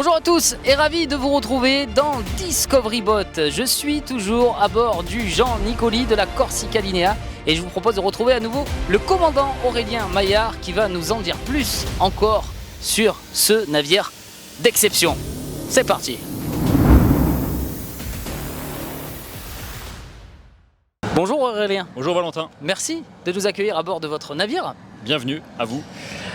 Bonjour à tous et ravi de vous retrouver dans Discovery Bot. Je suis toujours à bord du Jean Nicoli de la Corsica Linea et je vous propose de retrouver à nouveau le commandant Aurélien Maillard qui va nous en dire plus encore sur ce navire d'exception. C'est parti. Bonjour Aurélien. Bonjour Valentin. Merci de nous accueillir à bord de votre navire. Bienvenue à vous.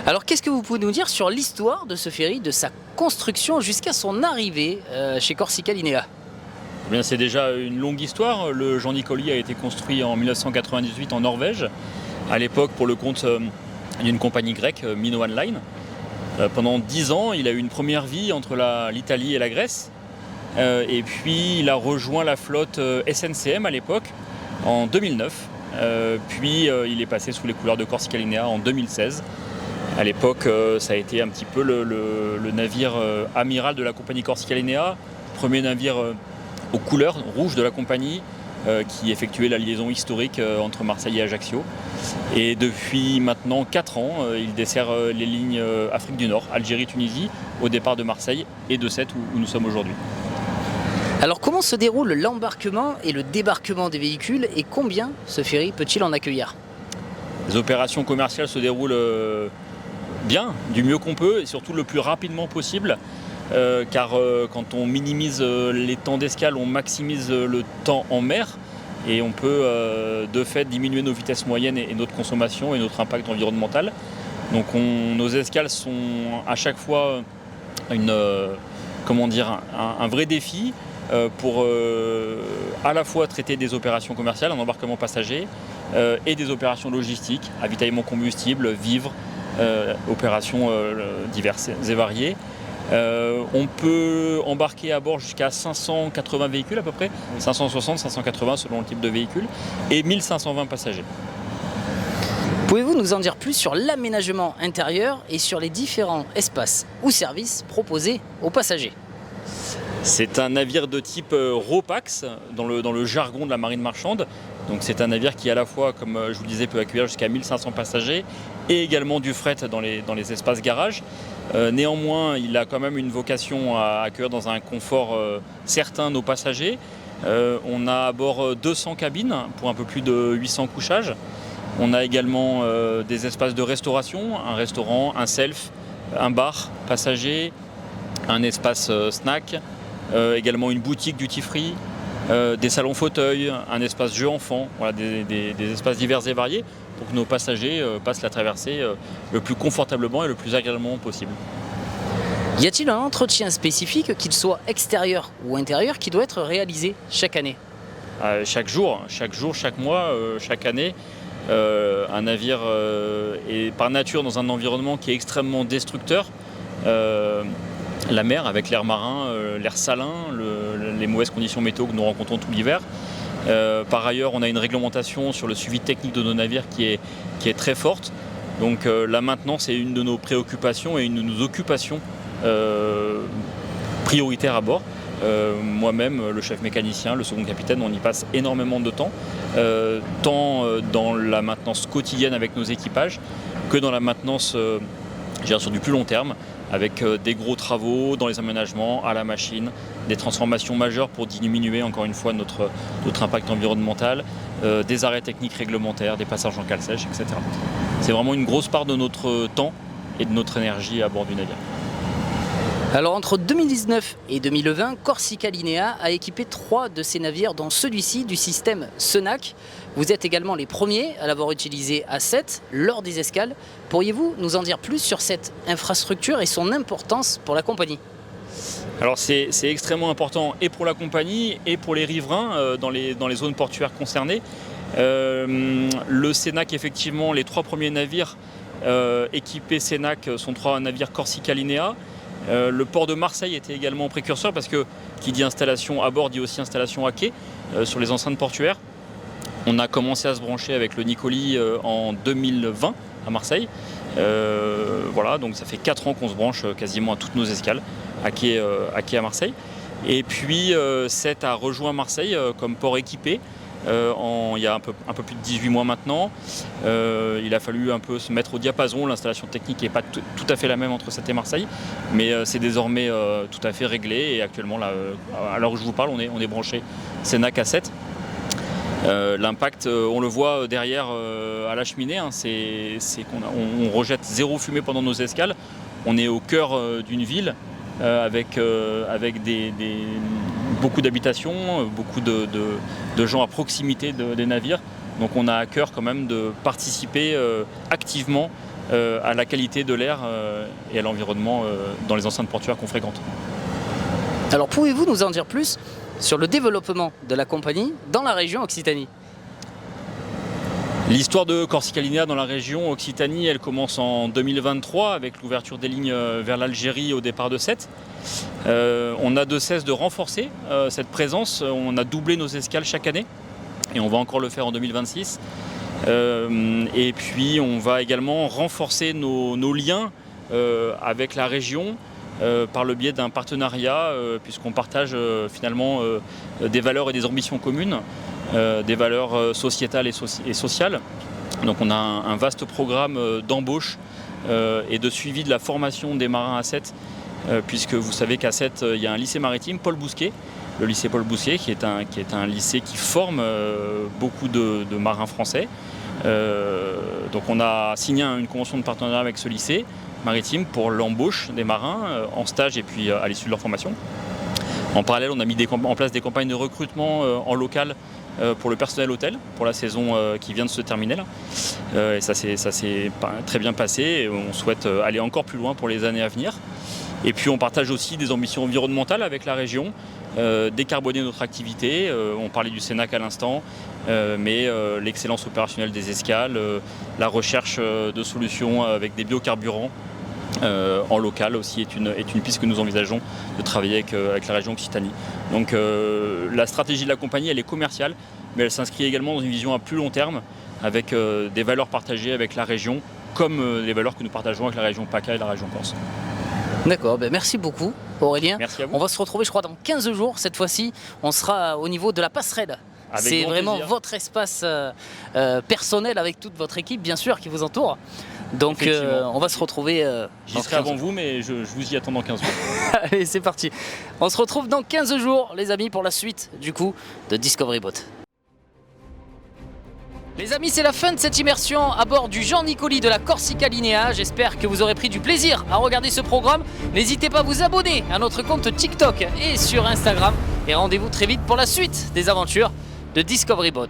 Alors qu'est-ce que vous pouvez nous dire sur l'histoire de ce ferry, de sa construction jusqu'à son arrivée chez Corsica Linea? Eh bien, c'est déjà une longue histoire. Le Jean Nicoli a été construit en 1998 en Norvège, à l'époque pour le compte d'une compagnie grecque, Minoan Line. Pendant 10 ans, il a eu une première vie entre l'Italie et la Grèce. Et puis il a rejoint la flotte SNCM à l'époque, en 2009. Puis il est passé sous les couleurs de Corsica Linea en 2016. À l'époque, ça a été un petit peu le navire amiral de la compagnie Corsica Linea, premier navire aux couleurs rouges de la compagnie qui effectuait la liaison historique entre Marseille et Ajaccio. Et depuis maintenant 4 ans, il dessert les lignes Afrique du Nord, Algérie, Tunisie, au départ de Marseille et de Sète où nous sommes aujourd'hui. Alors comment se déroule l'embarquement et le débarquement des véhicules et combien ce ferry peut-il en accueillir? Les opérations commerciales se déroulent bien, du mieux qu'on peut et surtout le plus rapidement possible car quand on minimise les temps d'escale, on maximise le temps en mer et on peut de fait diminuer nos vitesses moyennes et notre consommation et notre impact environnemental. Donc nos escales sont à chaque fois un vrai défi pour à la fois traiter des opérations commerciales, un embarquement passager et des opérations logistiques, avitaillement combustible, vivres, opérations diverses et variées. On peut embarquer à bord jusqu'à 580 véhicules à peu près, 560, 580 selon le type de véhicule, et 1520 passagers. Pouvez-vous nous en dire plus sur l'aménagement intérieur et sur les différents espaces ou services proposés aux passagers? C'est un navire de type RoPax dans le jargon de la marine marchande. Donc c'est un navire qui à la fois, comme je vous le disais, peut accueillir jusqu'à 1500 passagers et également du fret dans les espaces garages. Néanmoins, il a quand même une vocation à accueillir dans un confort certain nos passagers. On a à bord 200 cabines pour un peu plus de 800 couchages. On a également des espaces de restauration, un restaurant, un self, un bar passager, un espace snack. Également une boutique duty free, des salons fauteuils, un espace jeux enfants, voilà, des espaces divers et variés pour que nos passagers passent la traversée le plus confortablement et le plus agréablement possible. Y a-t-il un entretien spécifique, qu'il soit extérieur ou intérieur, qui doit être réalisé chaque année? Chaque jour, chaque mois, chaque année, un navire est par nature dans un environnement qui est extrêmement destructeur. La mer avec l'air marin, l'air salin, les mauvaises conditions météo que nous rencontrons tout l'hiver. Par ailleurs, on a une réglementation sur le suivi technique de nos navires qui est très forte. Donc la maintenance est une de nos préoccupations et une de nos occupations prioritaires à bord. Moi-même, le chef mécanicien, le second capitaine, on y passe énormément de temps, tant dans la maintenance quotidienne avec nos équipages que dans la maintenance sur du plus long terme, avec des gros travaux dans les aménagements, à la machine, des transformations majeures pour diminuer encore une fois notre impact environnemental, des arrêts techniques réglementaires, des passages en cale sèche, etc. C'est vraiment une grosse part de notre temps et de notre énergie à bord du navire. Alors entre 2019 et 2020, Corsica Linea a équipé 3 de ses navires, dont celui-ci du système Senac. Vous êtes également les premiers à l'avoir utilisé à Sète lors des escales. Pourriez-vous nous en dire plus sur cette infrastructure et son importance pour la compagnie? Alors c'est extrêmement important et pour la compagnie et pour les riverains dans les zones portuaires concernées. Le Senac, effectivement, les 3 premiers navires équipés Senac sont 3 navires Corsica Linea. Le port de Marseille était également précurseur parce que qui dit installation à bord dit aussi installation à quai sur les enceintes portuaires. On a commencé à se brancher avec le Nicoli en 2020 à Marseille. Voilà, donc ça fait 4 ans qu'on se branche quasiment à toutes nos escales à quai à Marseille. Et puis Sète a rejoint Marseille comme port équipé il y a un peu plus de 18 mois maintenant. Il a fallu un peu se mettre au diapason. L'installation technique n'est pas tout à fait la même entre Sète et Marseille, mais c'est désormais tout à fait réglé. Et actuellement, là, à l'heure où je vous parle, on est branché Senac à Sète. L'impact, on le voit derrière à la cheminée, hein, c'est qu'on rejette zéro fumée pendant nos escales. On est au cœur d'une ville avec beaucoup d'habitations, beaucoup de gens à proximité des navires. Donc on a à cœur quand même de participer activement à la qualité de l'air et à l'environnement dans les enceintes portuaires qu'on fréquente. Alors pouvez-vous nous en dire plus sur le développement de la compagnie dans la région Occitanie? L'histoire de Corsica Linea dans la région Occitanie, elle commence en 2023 avec l'ouverture des lignes vers l'Algérie au départ de Sète. On n'a de cesse de renforcer cette présence. On a doublé nos escales chaque année et on va encore le faire en 2026. Et puis on va également renforcer nos liens avec la région par le biais d'un partenariat puisqu'on partage finalement des valeurs et des ambitions communes. Des valeurs sociétales et sociales. Donc on a un vaste programme d'embauche et de suivi de la formation des marins à Sète, puisque vous savez qu'à Sète, il y a un lycée maritime, Paul Bousquet, le lycée Paul Bousquet, qui est un lycée qui forme beaucoup de marins français. Donc on a signé une convention de partenariat avec ce lycée maritime pour l'embauche des marins en stage et puis à l'issue de leur formation. En parallèle, on a mis en place des campagnes de recrutement en local pour le personnel hôtel, pour la saison qui vient de se terminer là. Et ça s'est très bien passé et on souhaite aller encore plus loin pour les années à venir. Et puis on partage aussi des ambitions environnementales avec la région, décarboner notre activité. On parlait du Senac à l'instant, mais l'excellence opérationnelle des escales, la recherche de solutions avec des biocarburants en local aussi est une piste que nous envisageons de travailler avec la région Occitanie. Donc la stratégie de la compagnie, elle est commerciale, mais elle s'inscrit également dans une vision à plus long terme avec des valeurs partagées avec la région, comme les valeurs que nous partageons avec la région PACA et la région Corse. D'accord, merci beaucoup Aurélien. Merci à vous. On va se retrouver je crois dans 15 jours, cette fois-ci on sera au niveau de la passerelle. C'est vraiment plaisir. Votre espace personnel avec toute votre équipe bien sûr qui vous entoure. Donc on va se retrouver J'y serai avant vous, mais je vous y attends dans 15 jours. Allez, c'est parti. On se retrouve dans 15 jours, les amis, pour la suite, du coup, de Discovery Boat. Les amis, c'est la fin de cette immersion à bord du Jean Nicoli de la Corsica Linea. J'espère que vous aurez pris du plaisir à regarder ce programme. N'hésitez pas à vous abonner à notre compte TikTok et sur Instagram. Et rendez-vous très vite pour la suite des aventures de Discovery Boat.